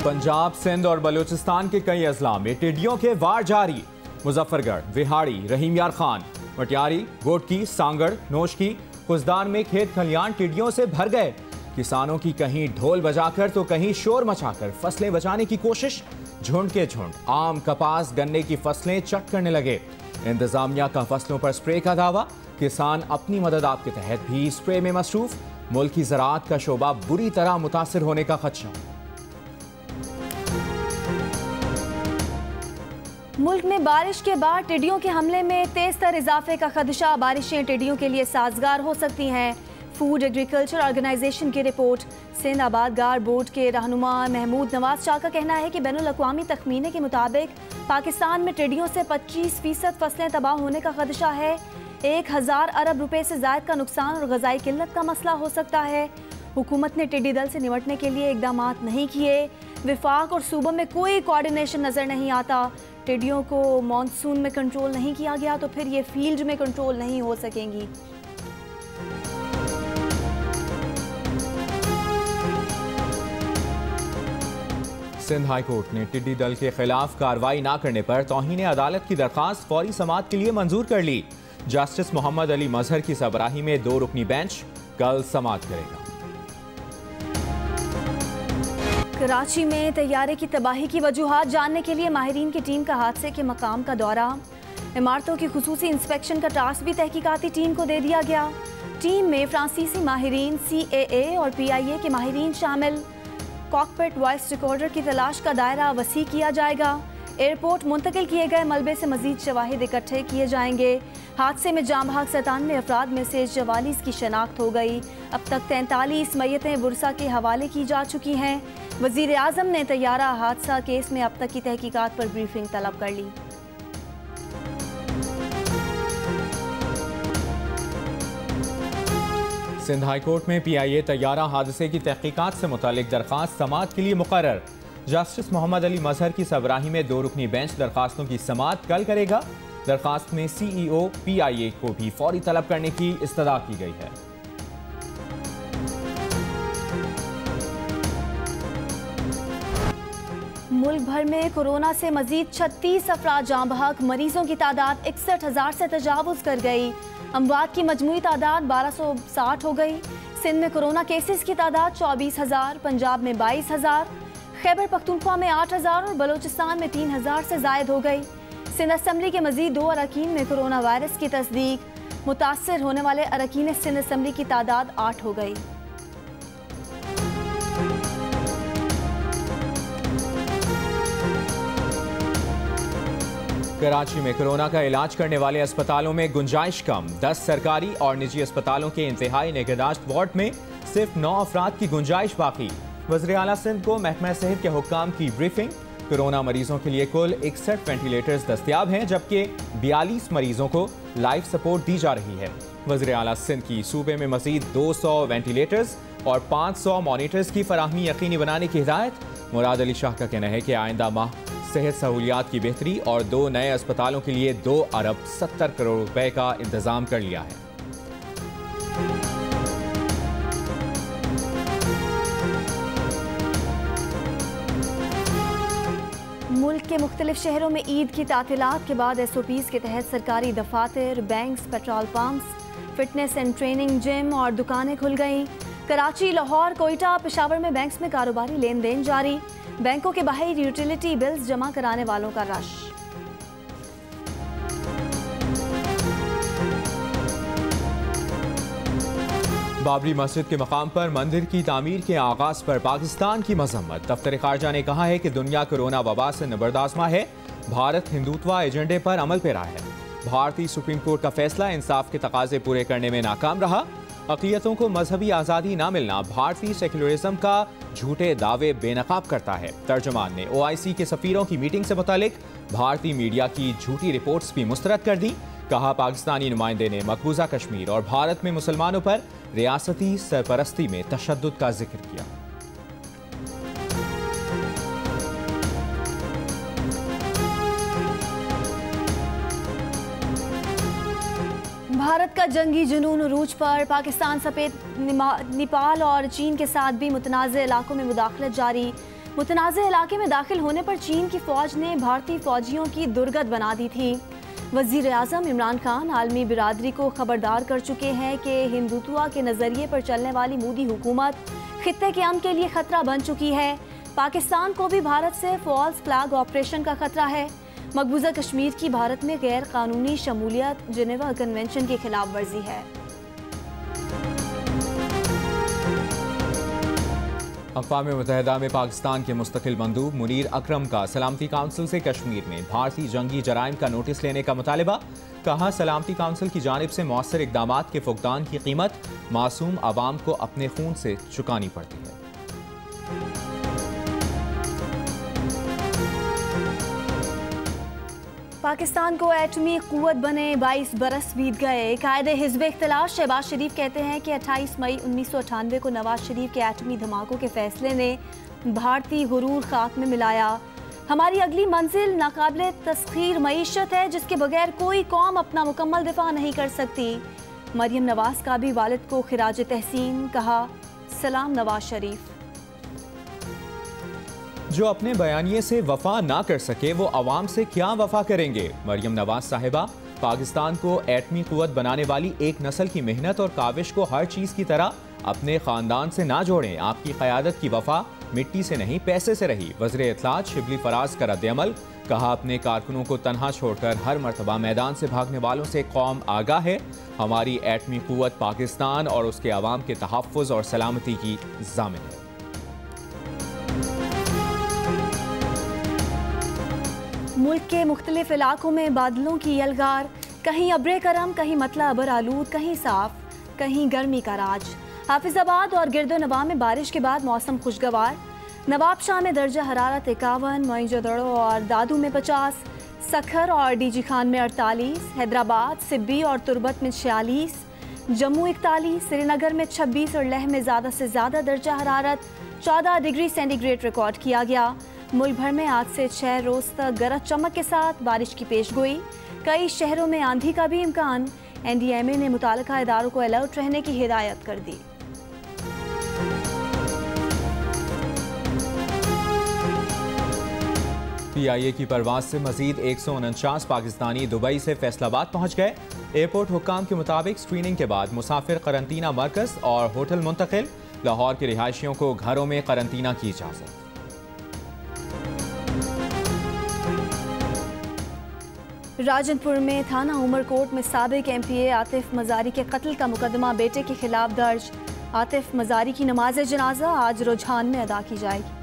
पंजाब, सिंध और बलूचिस्तान के कई अजला में टिड्डियों के वार जारी। मुजफ्फरगढ़, विहाड़ी, रहीम यार खान, मटियारी, गोटकी, सांगड़, नोशकी, खुजदार में खेत खलियान टिड्डियों से भर गए। किसानों की कहीं ढोल बजाकर तो कहीं शोर मचाकर फसलें बचाने की कोशिश। झुंड के झुंड आम, कपास, गन्ने की फसलें चट करने लगे। इंतजामिया का फसलों पर स्प्रे का दावा। किसान अपनी मदद आप के तहत भी स्प्रे में मसरूफ। मुल्क की ज़राअत का शोबा बुरी तरह मुतासिर होने का खदशा। मुल्क में बारिश के बाद टिड्डियों के हमले में तेज तर इजाफे का खदशा। बारिशें टिड्डियों के लिए साजगार हो सकती हैं। फूड एग्रीकल्चर ऑर्गेनाइजेशन की रिपोर्ट। सिंध आबादगार बोर्ड के रहनुमा महमूद नवाज शाह का कहना है कि बैनुल अक़वामी तखमीने के मुताबिक पाकिस्तान में टिड्डियों से 25% फसलें तबाह होने का खदशा है। 1000 अरब रुपए से ज़ायद का नुकसान और ग़ज़ाई किल्लत का मसला हो सकता है। हुकूमत ने टिड्डी दल से निपटने के लिए इक़दाम नहीं किए। विफाक और सूबों में कोई कोऑर्डिनेशन नज़र नहीं आता। टिड्डियों को मॉनसून में कंट्रोल नहीं किया गया तो फिर ये फील्ड में कंट्रोल नहीं हो सकेंगी। सिंध हाई कोर्ट ने टिड्डी दल के खिलाफ कार्रवाई न करने पर तौहीन अदालत की दरखास्त फौरी समाअत के लिए मंजूर कर ली। जस्टिस मोहम्मद अली मजहर की सरबराही में 2 रुकनी बेंच कल समाअत करेगा। कराची में तैयारे की तबाही की वजूहात जानने के लिए माहिरीन की टीम का हादसे के मकाम का दौरा। इमारतों की खुसूसी इंस्पेक्शन का टास्क भी तहकीकाती टीम को दे दिया गया। टीम में फ्रांसीसी माहिरीन, CAA और PIA के माहिरीन शामिल। कॉकपिट वॉइस रिकॉर्डर की तलाश का दायरा वसी किया जाएगा। एयरपोर्ट मुंतकिल किए गए मलबे से मजीद शवाहिद इकट्ठे किए जाएंगे। हादसे में जाँ बहक 97 अफराद में से 44 की शनाख्त हो गई। अब तक 43 मैयतें बुरसा के हवाले की जा चुकी हैं। वज़ीर आज़म ने तैयारा हादसा केस में अब तक की तहकीकात पर ब्रीफिंग तलब कर ली। सिंध हाई कोर्ट में PIA तैयारा हादसे की तहकीकात से मुतालिक दरखास्त समाअत के लिए मुकर्रर। जस्टिस मोहम्मद अली मजहर की सरबराही में 2 रुकनी बेंच दरखास्तों की समाअत कल करेगा। दरखास्त में CEO PIA को भी फौरी तलब करने की इस्तदा की गई है। मुल्क भर में कोरोना से मजीद 36 अफराद जाँ बहक। मरीजों की तादाद 61,000 से तजावुज़ कर गई। अमवात की मजमूई तादाद 1260 हो गई। सिंध में कोरोना केसेस की तादाद 24,000, पंजाब में 22,000, खैबर पख्तूनख्वा में 8,000 और बलूचिस्तान में 3,000 से जायद हो गई। सिंध असम्बली के मजीद 2 अरकान में कोरोना वायरस की तस्दीक। मुतासर होने वाले अरकान सिंध असम्बली की तादाद 8 हो गई। कराची में कोरोना का इलाज करने वाले अस्पतालों में गुंजाइश कम। 10 सरकारी और निजी अस्पतालों के इंतहाई निगहदाश्त वार्ड में सिर्फ 9 अफराद की गुंजाइश बाकी। वज़ीर आला सिंध को महकमा सेहत के हुक्काम की ब्रीफिंग। कोरोना मरीजों के लिए कुल 61 वेंटिलेटर्स दस्तियाब हैं, जबकि 42 मरीजों को लाइफ सपोर्ट दी जा रही है। वज़ीर आला सिंध की सूबे में मजीद 200 वेंटिलेटर्स और 500 मॉनिटर्स की फराहमी यकीनी बनाने की हिदायत। मुराद अली शाह का कहना है कि आइंदा माह सेहत सहूलियात की बेहतरी और 2 नए अस्पतालों के लिए 2 अरब 70 करोड़ रुपए का इंतजाम कर लिया है। मुल्क के मुख्तलिफ शहरों में ईद की तातीलात के बाद SOPs के तहत सरकारी दफातर, banks, petrol pumps, fitness and training gym और दुकानें खुल गईं। कराची, लाहौर, कोयटा, पेशावर में बैंक्स में कारोबारी लेन देन जारी। बैंकों के बाहर यूटिलिटी बिल्स जमा कराने वालों का रश। बाबरी मस्जिद के मकाम पर मंदिर की तामीर के आगाज पर पाकिस्तान की मजम्मत। दफ्तर खारजा ने कहा है कि दुनिया कोरोना वबा से निबर्दाज़मा है। भारत हिंदुत्व एजेंडे पर अमल पेरा है। भारतीय सुप्रीम कोर्ट का फैसला इंसाफ के तकाजे पूरे करने में नाकाम रहा। अक़लियतों को मजहबी आज़ादी ना मिलना भारतीय सेक्युलरिज्म का झूठे दावे बेनकाब करता है। तर्जुमान ने OIC के सफ़ीरों की मीटिंग से मुतालिक भारतीय मीडिया की झूठी रिपोर्ट्स भी मुस्तरद कर दी। कहा, पाकिस्तानी नुमाइंदे ने मकबूजा कश्मीर और भारत में मुसलमानों पर रियासती सरपरस्ती में तशद्दुद का जिक्र किया। भारत का जंगी जुनून उरूज पर। पाकिस्तान समेत नेपाल और चीन के साथ भी मुतनाज़ इलाकों में मुदाखलत जारी। मुतनाज़े इलाके में दाखिल होने पर चीन की फौज ने भारतीय फौजियों की दुर्गत बना दी थी। वज़ीर आज़म इमरान खान आलमी बिरादरी को खबरदार कर चुके हैं कि हिंदुत्व के नज़रिए पर चलने वाली मोदी हुकूमत खित्ते के अमन के लिए खतरा बन चुकी है। पाकिस्तान को भी भारत से फॉल्स फ्लैग ऑपरेशन का खतरा है। मकबूजा कश्मीर की भारत में गैर कानूनी शमूलियत जिनेवा कन्वेंशन की खिलाफ वर्जी है। अक़वाम मुत्तहिदा में पाकिस्तान के मुस्तकिल मंदूब मुनीर अकरम का सलामती काउंसिल से कश्मीर में भारतीय जंगी जराइम का नोटिस लेने का मुतालिबा। कहा, सलामती काउंसिल की जानिब से मौसर इक़दामात के फुक़दान की कीमत मासूम आवाम को अपने खून से चुकानी पड़ती है। पाकिस्तान को एटमी क़ुव्वत बने 22 बरस बीत गए। कायदे हिज़्ब इख्तिलाफ शहबाज शरीफ कहते हैं कि 28 मई 1998 को नवाज शरीफ के एटमी धमाकों के फैसले ने भारतीय गुरूर खाक में मिलाया। हमारी अगली मंजिल नाकाबिले तस्खीर मईशत है जिसके बगैर कोई कौम अपना मुकम्मल दिफा नहीं कर सकती। मरियम नवाज का भी वालिद को खिराज तहसीन। कहा, सलाम नवाज शरीफ। जो अपने बयानिए से वफा ना कर सके वो अवाम से क्या वफा करेंगे। मरियम नवाज साहिबा, पाकिस्तान को एटमी क़ुव्वत बनाने वाली एक नस्ल की मेहनत और काविश को हर चीज़ की तरह अपने ख़ानदान से ना जोड़ें। आपकी क़यादत की वफा मिट्टी से नहीं पैसे से रही। वज़ीर इत्तलात शिबली फराज का रद्द-ए-अमल। कहा, अपने कारकुनों को तनहा छोड़कर हर मरतबा मैदान से भागने वालों से कौम आगाह है। हमारी एटमी क़ुव्वत पाकिस्तान और उसके अवाम के तहफ़्फ़ुज़ और सलामती की ज़ामिन है। मुल्क के मुख्तलिफ इलाकों में बादलों की यलगार, कहीं अब्रे करम, कहीं मतला अबर आलूद, कहीं साफ, कहीं गर्मी का राज। हाफिजाबाद और गिरदो नवाब में बारिश के बाद मौसम खुशगवार। नवाबशाह में दर्जा हरारत 51, मोइंजोदड़ो और दादू में 50, सखर और डीजी खान में 48, हैदराबाद, सिब्बी और तुरबत में 46, जम्मू 41, श्रीनगर में 26 और लेह में ज़्यादा से ज़्यादा दर्जा हरारत 14 डिग्री सेंटीग्रेड रिकॉर्ड किया गया। मुल्क भर में आज से 6 रोज़ तक गरज चमक के साथ बारिश की पेशगोई। कई शहरों में आंधी का भी इम्कान। NDMA ने मुताल्लिका इदारों को अलर्ट रहने की हिदायत कर दी। PIA की परवाज से मजीद 149 पाकिस्तानी दुबई से फैसलाबाद पहुँच गए। एयरपोर्ट हुक्काम के मुताबिक स्क्रीनिंग के बाद मुसाफिर करंतना मरकज़ और होटल मुंतकिल। लाहौर के रिहायशियों को घरों में करंतना की इजाज़त। राजनपुर में थाना उमरकोट में साबिक MPA आतिफ मजारी के कत्ल का मुकदमा बेटे के खिलाफ दर्ज। आतिफ मजारी की नमाज जनाजा आज रुझान में अदा की जाएगी।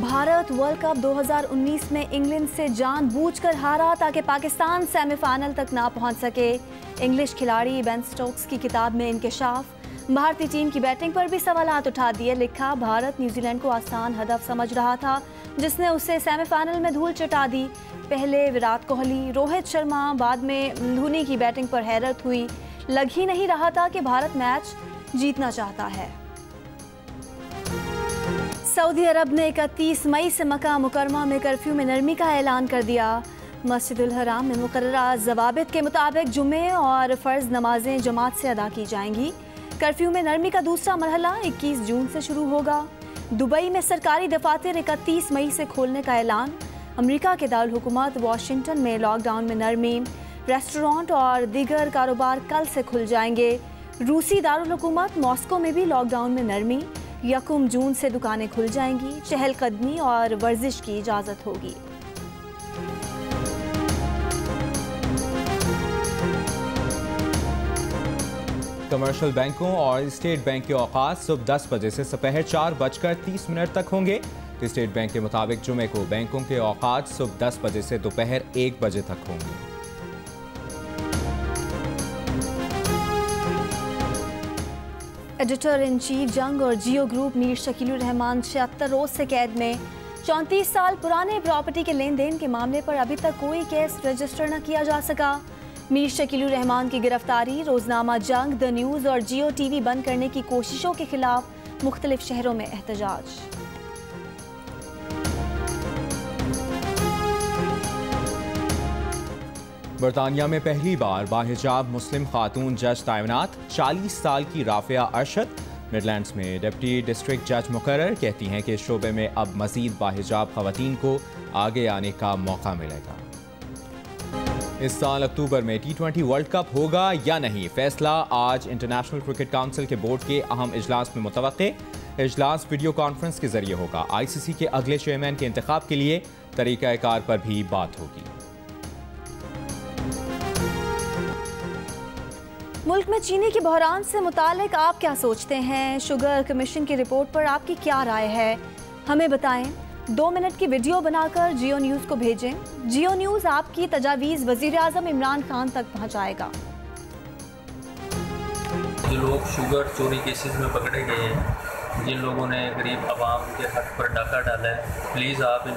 भारत वर्ल्ड कप 2019 में इंग्लैंड से जानबूझकर हारा ताकि पाकिस्तान सेमीफाइनल तक ना पहुंच सके। इंग्लिश खिलाड़ी बेन स्टोक्स की किताब में इंकशाफ। भारतीय टीम की बैटिंग पर भी सवालात उठा दिए। लिखा, भारत न्यूजीलैंड को आसान हदफ समझ रहा था जिसने उसे सेमीफाइनल में धूल चटा दी। पहले विराट कोहली, रोहित शर्मा, बाद में धोनी की बैटिंग पर हैरत हुई। लग ही नहीं रहा था कि भारत मैच जीतना चाहता है। सऊदी अरब ने 31 मई से मक्का मुकरमा में कर्फ्यू में नरमी का ऐलान कर दिया। मस्जिदुल हराम में मुकर्ररा ज़वाबित के मुताबिक जुमे और फ़र्ज़ नमाजें जमात से अदा की जाएंगी। कर्फ्यू में नरमी का दूसरा मरहला 21 जून से शुरू होगा। दुबई में सरकारी दफातर 31 मई से खोलने का ऐलान। अमेरिका के दारुल हुकूमत वाशिंगटन में लॉकडाउन में नरमी। रेस्टोरेंट और दीगर कारोबार कल से खुल जाएंगे। रूसी दारुल हुकूमत मॉस्को में भी लॉकडाउन में नरमी। 1 जून से दुकानें खुल जाएंगी। चहलकदमी और वर्जिश की इजाज़त होगी। कमर्शियल बैंकों और स्टेट बैंक के औकात सुबह 10 बजे से दोपहर 4:30 तक होंगे। स्टेट बैंक के मुताबिक जुमे को बैंकों के औकात सुबह 10 बजे से दोपहर 1 बजे तक होंगे। एडिटर इन चीफ जंग और जियो ग्रुप मीर शकीलुर रहमान 76 रोज से कैद में। 34 साल पुराने प्रॉपर्टी के लेन देन के मामले पर अभी तक कोई केस रजिस्टर न किया जा सका। मीर शकीलुर रहमान की गिरफ्तारी, रोजनामा जंग, द न्यूज़ और जियो टीवी बंद करने की कोशिशों के खिलाफ मुख्तलिफ शहरों में एहतजाज। बरतानिया में पहली बार बाहिजाब मुस्लिम खातून जज तैनात। 40 साल की राफिया अरशद मिडलैंड्स में डिप्टी डिस्ट्रिक्ट जज मुकर्रर, कहती हैं कि इस शोबे में अब मजीद बाहिजाब खवातीन को आगे आने का मौका मिलेगा। इस साल अक्टूबर में T20 वर्ल्ड कप होगा या नहीं, फैसला आज इंटरनेशनल क्रिकेट काउंसिल के बोर्ड के अहम इजलास में मुतवक्के। इजलास वीडियो कॉन्फ्रेंस के जरिए होगा। ICC के अगले चेयरमैन के इंतखाब के लिए तरीक़ाकार पर भी बात होगी। मुल्क में चीनी के बहरान से मुतालिक आप क्या सोचते हैं? शुगर कमीशन की रिपोर्ट पर आपकी क्या राय है? हमें बताएं। 2 मिनट की वीडियो बनाकर जियो न्यूज़ को भेजें। जियो न्यूज़ आपकी तजावीज़ वज़ीर आज़म इमरान खान तक पहुँचाएगा। जो लोग शुगर चोरी केसेस में पकड़े गए हैं, जिन लोगों ने गरीब आवाम के हक पर डाका डाला है, प्लीज़ आप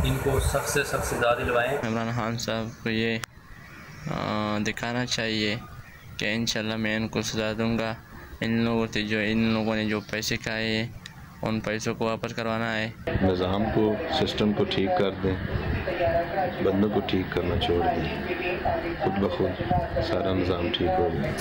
इनको सख्त से सख्त सज़ा दिलवाएं। इमरान खान साहब को ये दिखाना चाहिए कि इंशाल्लाह मैं इनको सज़ा दूंगा। इन लोगों ने जो पैसे खाए हैं उन पैसों को वापस करवाना है। निज़ाम को, सिस्टम को ठीक कर दें, बंदों को ठीक करना छोड़ दें, खुद ब खुद सारा निज़ाम ठीक हो जाए।